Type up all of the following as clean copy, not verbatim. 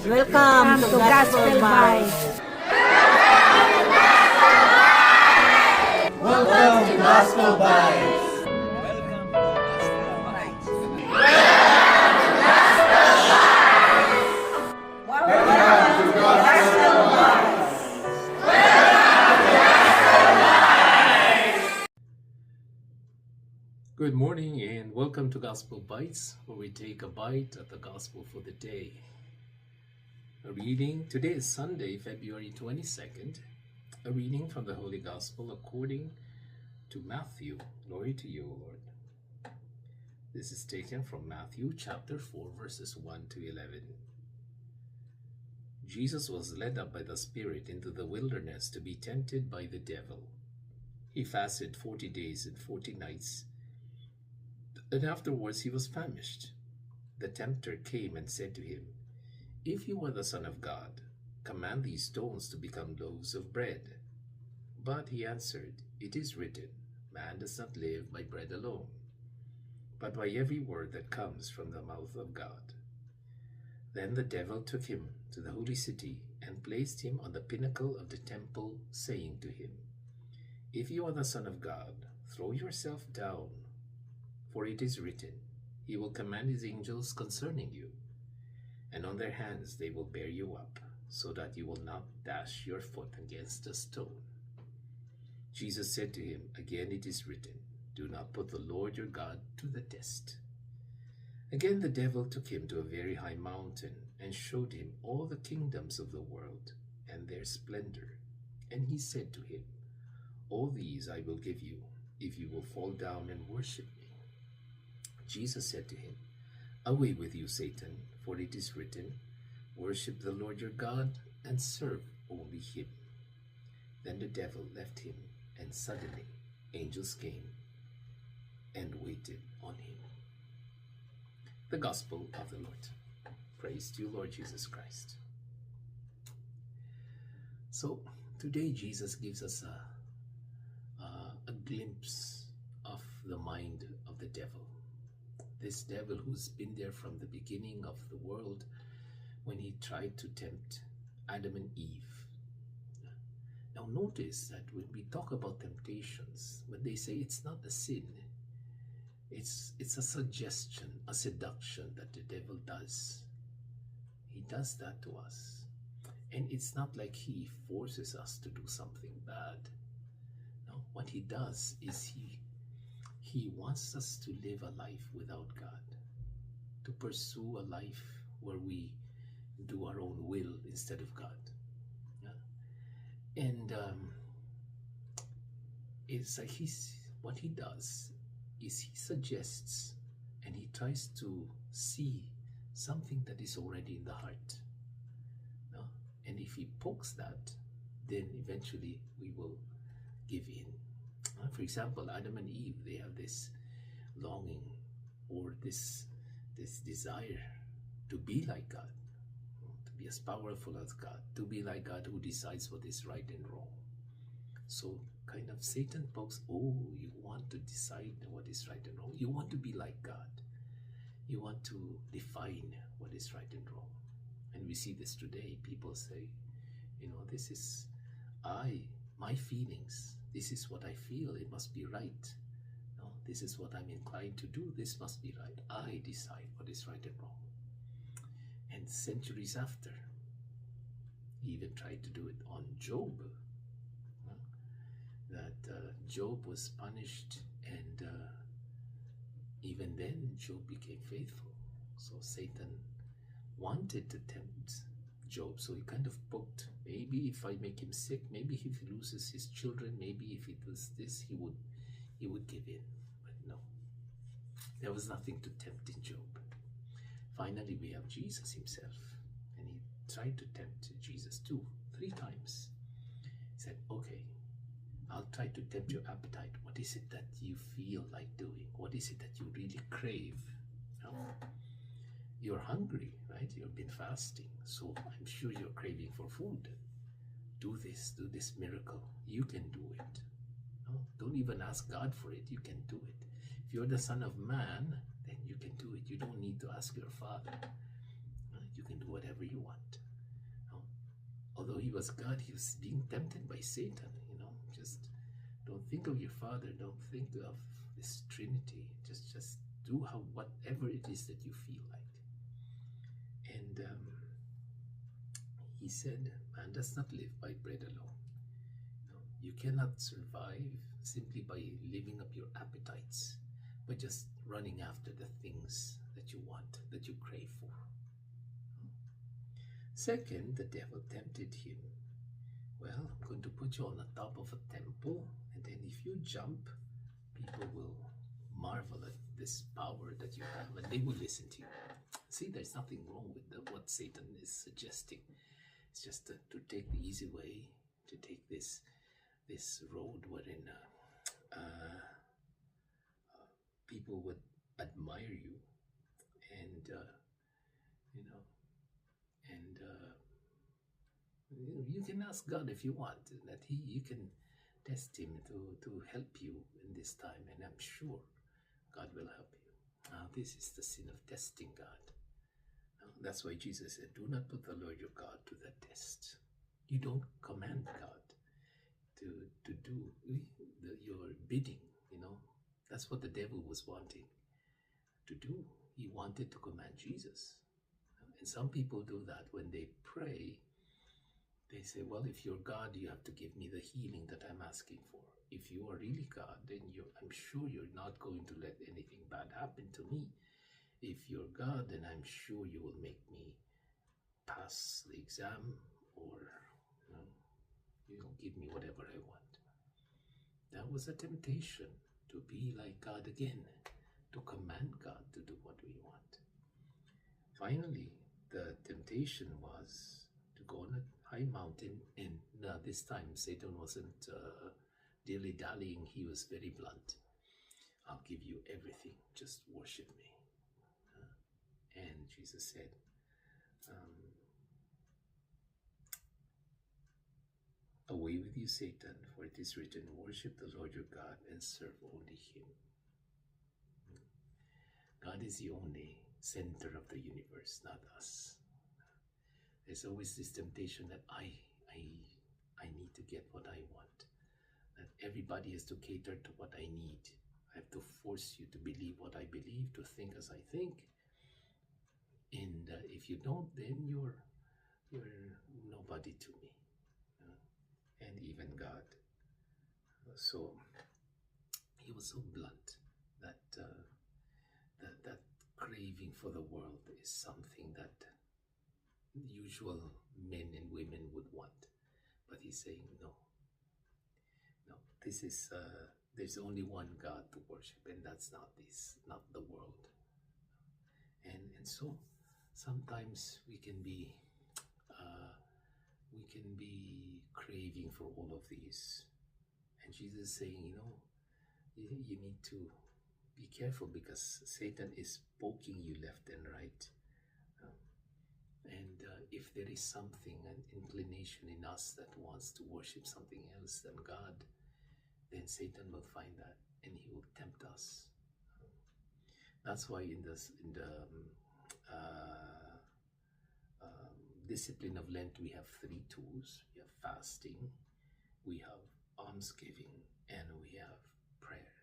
Welcome to Gospel Bytes. Welcome to Gospel Bytes. Good morning and welcome to Gospel Bytes, where we take a bite at the gospel for the day. A reading, today is Sunday, February 22nd, a reading from the Holy Gospel according to Matthew. Glory to you, O Lord. This is taken from Matthew chapter 4, verses 1 to 11. Jesus was led up by the Spirit into the wilderness to be tempted by the devil. He fasted 40 days and 40 nights, and afterwards he was famished. The tempter came and said to him, "If you are the Son of God, command these stones to become loaves of bread." But he answered, "It is written, man does not live by bread alone, but by every word that comes from the mouth of God." Then the devil took him to the holy city and placed him on the pinnacle of the temple, saying to him, "If you are the Son of God, throw yourself down, for it is written, he will command his angels concerning you, and on their hands they will bear you up, so that you will not dash your foot against a stone." Jesus said to him, "Again it is written, do not put the Lord your God to the test." Again the devil took him to a very high mountain and showed him all the kingdoms of the world and their splendor. And he said to him, "All these I will give you, if you will fall down and worship me." Jesus said to him, "Away with you, Satan, for it is written, worship the Lord your God and serve only him." Then the devil left him, and suddenly angels came and waited on him. The Gospel of the Lord. Praise to you, Lord Jesus Christ. So today Jesus gives us a glimpse of the mind of the devil. This devil who's been there from the beginning of the world when he tried to tempt Adam and Eve. Now notice that when we talk about temptations, when they say it's not a sin, it's a suggestion, a seduction that the devil does. He does that to us. And it's not like he forces us to do something bad. No, what he does is he wants us to live a life without God, to pursue a life where we do our own will instead of God. Yeah? And it's like what he does is he suggests and he tries to see something that is already in the heart. No? And if he pokes that, then eventually we will give in. For example, Adam and Eve, they have this longing or this desire to be like God, to be as powerful as God, to be like God who decides what is right and wrong. So kind of Satan pokes, oh, you want to decide what is right and wrong. You want to be like God. You want to define what is right and wrong. And we see this today. People say, this is my feelings. This is what I feel. It must be right. No, this is what I'm inclined to do. This must be right. I decide what is right and wrong. And centuries after, he even tried to do it on Job. Job was punished, and even then Job became faithful. So Satan wanted to tempt Job, so he kind of poked, maybe if I make him sick, maybe if he loses his children, maybe if it was this, he would give in. But no, there was nothing to tempt in Job. Finally, we have Jesus himself, and he tried to tempt Jesus 3 times. He said, "Okay, I'll try to tempt your appetite. What is it that you feel like doing? What is it that you really crave? You're hungry, right? You've been fasting, so I'm sure you're craving for food. Do this miracle. You can do it. No? Don't even ask God for it. You can do it. If you're the Son of Man, then you can do it. You don't need to ask your Father. you can do whatever you want. Although he was God, he was being tempted by Satan. Just don't think of your Father. Don't think of this Trinity. Just do whatever it is that you feel like. And he said, man does not live by bread alone. You cannot survive simply by living up your appetites, by just running after the things that you want, that you crave for. Second, the devil tempted him. Well, I'm going to put you on the top of a temple, and then if you jump, people will marvel at this power that you have, and they will listen to you. See, there's nothing wrong with what Satan is suggesting. It's just to take the easy way, to take this road wherein people would admire you, and you can ask God if you want that you can test him to help you in this time, and I'm sure God will help you. Now, this is the sin of testing God. Now, that's why Jesus said, do not put the Lord your God to the test. You don't command God to do your bidding. That's what the devil was wanting to do. He wanted to command Jesus. And some people do that when they pray. They say, well, if you're God, you have to give me the healing that I'm asking for. If you are really God, then I'm sure you're not going to let anything bad happen to me. If you're God, then I'm sure you will make me pass the exam, or you'll give me whatever I want. That was a temptation to be like God again, to command God to do what we want. Finally, the temptation was to go on a high mountain, and this time Satan wasn't dilly-dallying. He was very blunt. I'll give you everything, just worship me. And Jesus said, away with you, Satan, for it is written, worship the Lord your God and serve only him. God is the only center of the universe, not us. There's always this temptation that I need to get what I want, that everybody has to cater to what I need. I have to force you to believe what I believe, to think as I think. And if you don't, then you're nobody to me, and even God. So he was so blunt that that craving for the world is something that usual men and women would want. But he's saying, no, this is, there's only one God to worship, and that's not the world. And so sometimes we can be craving for all of these. And Jesus is saying, you need to be careful, because Satan is poking you left and right. And if there is something, an inclination in us that wants to worship something else than God, then Satan will find that, and he will tempt us. That's why in the discipline of Lent, we have 3 tools. We have fasting, we have almsgiving, and we have prayer.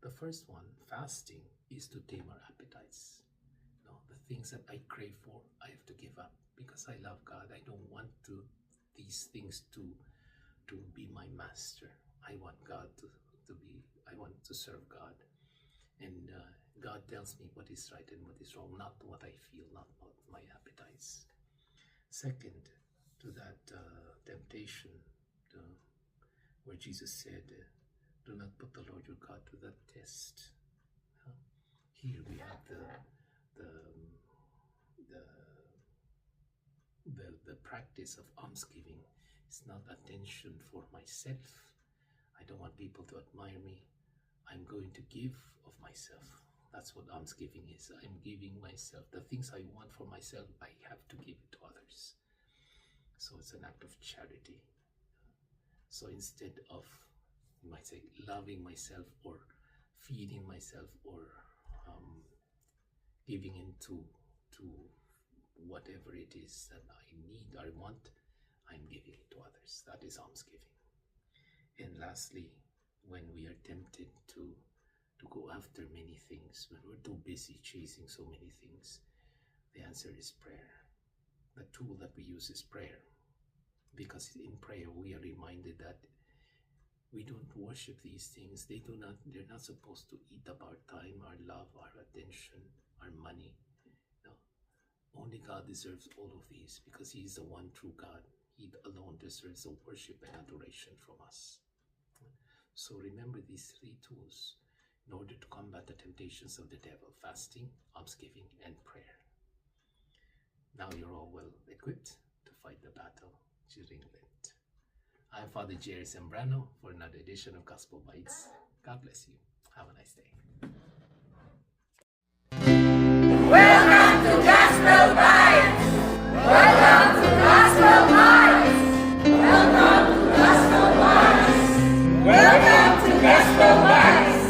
The first one, fasting, is to tame our appetites. The things that I crave for, I have to give up, because I love God. I don't want these things to be my master. I want God I want to serve God. And God tells me what is right and what is wrong, not what I feel, not what my appetites. Second, to that temptation, where Jesus said, do not put the Lord your God to that test. Here we have the practice of almsgiving. It's not attention for myself. I don't want people to admire me. I'm going to give of myself. That's what almsgiving is. I'm giving myself. The things I want for myself, I have to give it to others. So it's an act of charity. So instead of, you might say, loving myself or feeding myself or giving into whatever it is that I need or want, I'm giving it to others. That is almsgiving. And lastly, when we are tempted to go after many things, when we're too busy chasing so many things, the answer is prayer. The tool that we use is prayer. Because in prayer we are reminded that we don't worship these things. They're not supposed to eat up our time, our love, our attention, our money. No. Only God deserves all of these because He is the one true God. He alone deserves the worship and adoration from us. So remember these three tools in order to combat the temptations of the devil: fasting, almsgiving, and prayer. Now you're all well equipped to fight the battle during Lent. I'm Father Jerry Sembrano for another edition of Gospel Bytes. God bless you. Have a nice day. Welcome to Gospel Bytes! Welcome to Gospel Bytes! Welcome to Gospel Bytes! Welcome to Gospel Bytes!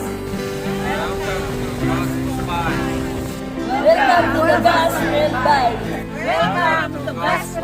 Welcome to the Gospel Bytes. Welcome to Gospel